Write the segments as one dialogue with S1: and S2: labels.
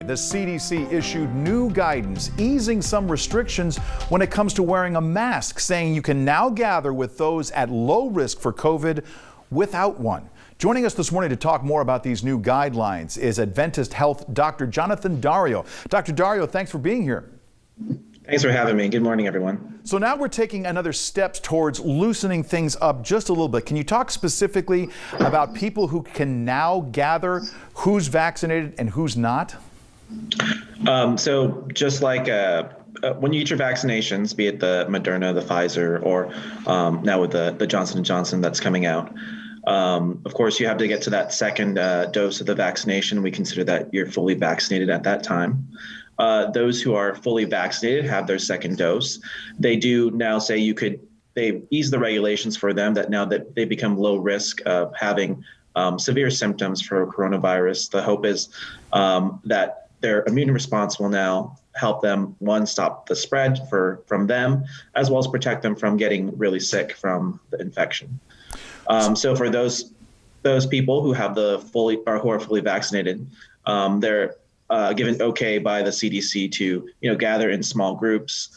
S1: the CDC issued new guidance easing some restrictions when it comes to wearing a mask, saying you can now gather with those at low risk for COVID without one. Joining us this morning to talk more about these new guidelines is Adventist Health Dr. Dario. Dr. Dario, thanks for being here.
S2: Thanks for having me. Good morning, everyone.
S1: So now we're taking another steps towards loosening things up just a little bit. Can you talk specifically about people who can now gather, who's vaccinated and who's not?
S2: So just like when you get your vaccinations, be it the Moderna, the Pfizer, or now with the Johnson & Johnson that's coming out, of course, you have to get to that second dose of the vaccination. We consider that you're fully vaccinated at that time. Those who are fully vaccinated have their second dose. They do now say they ease the regulations for them that now that they become low risk of having severe symptoms for coronavirus. The hope is that their immune response will now help them, one, stop the spread from them, as well as protect them from getting really sick from the infection. So for those people who have who are fully vaccinated, they're given okay by the CDC to gather in small groups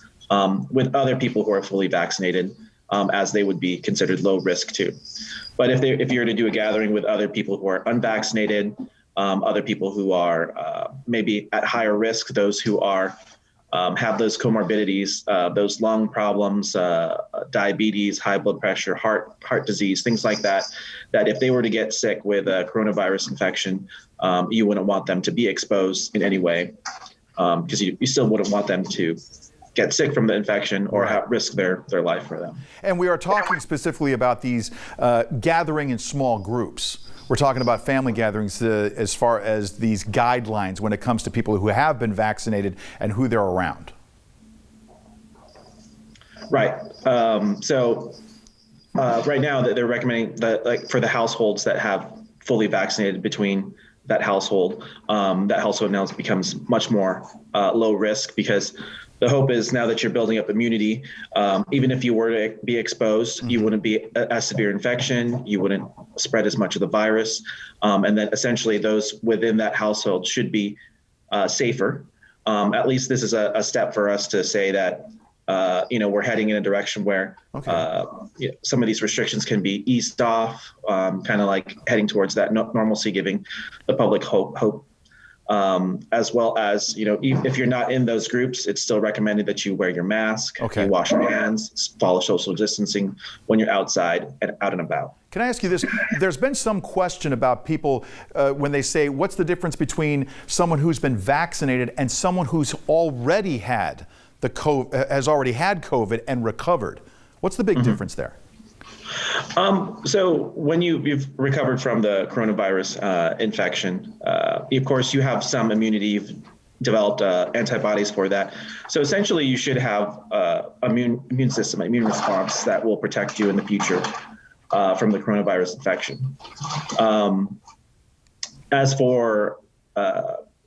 S2: with other people who are fully vaccinated, as they would be considered low risk too. But if you're to do a gathering with other people who are unvaccinated, other people who are maybe at higher risk, those who are have those comorbidities, those lung problems, diabetes, high blood pressure, heart disease, things like that, that if they were to get sick with a coronavirus infection, you wouldn't want them to be exposed in any way, because you still wouldn't want them to get sick from the infection or risk their life for them.
S1: And we are talking specifically about these gathering in small groups. We're talking about family gatherings as far as these guidelines when it comes to people who have been vaccinated and who they're around.
S2: Right. So right now they're recommending that, like, for the households that have fully vaccinated between that household now becomes much more low risk, because the hope is now that you're building up immunity, even if you were to be exposed, you wouldn't be a severe infection, you wouldn't spread as much of the virus, and then essentially those within that household should be safer. At least this is a step for us to say that we're heading in a direction where some of these restrictions can be eased off, kind of like heading towards that normalcy, giving the public hope. As well as, if you're not in those groups, it's still recommended that you wear your mask, you wash your hands, follow social distancing when you're outside and out and about.
S1: Can I ask you this? There's been some question about people when they say, what's the difference between someone who's been vaccinated and someone who's already had has already had COVID and recovered? What's the big difference there?
S2: So when you've recovered from the coronavirus infection, of course, you have some immunity. You've developed antibodies for that. So essentially, you should have immune response that will protect you in the future from the coronavirus infection. As for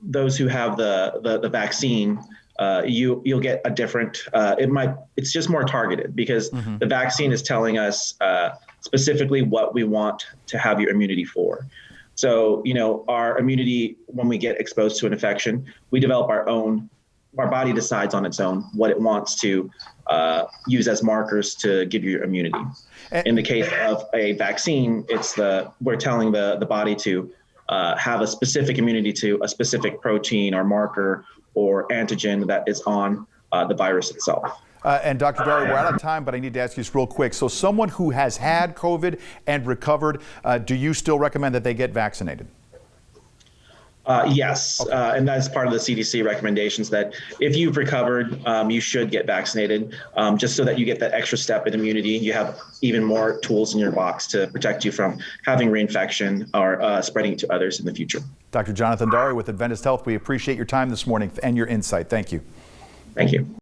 S2: those who have the vaccine, you'll get a different, it's just more targeted, because the vaccine is telling us specifically what we want to have your immunity for. So, our immunity, when we get exposed to an infection, we develop our body decides on its own what it wants to use as markers to give you immunity. In the case of a vaccine, we're telling the body to have a specific immunity to a specific protein or marker or antigen that is on the virus itself.
S1: And Dr. Dario, we're out of time, but I need to ask you this real quick. So someone who has had COVID and recovered, do you still recommend that they get vaccinated?
S2: Yes, and that's part of the CDC recommendations, that if you've recovered, you should get vaccinated, just so that you get that extra step in immunity. You have even more tools in your box to protect you from having reinfection or spreading it to others in the future.
S1: Dr. Dario with Adventist Health, we appreciate your time this morning and your insight. Thank you.
S2: Thank you.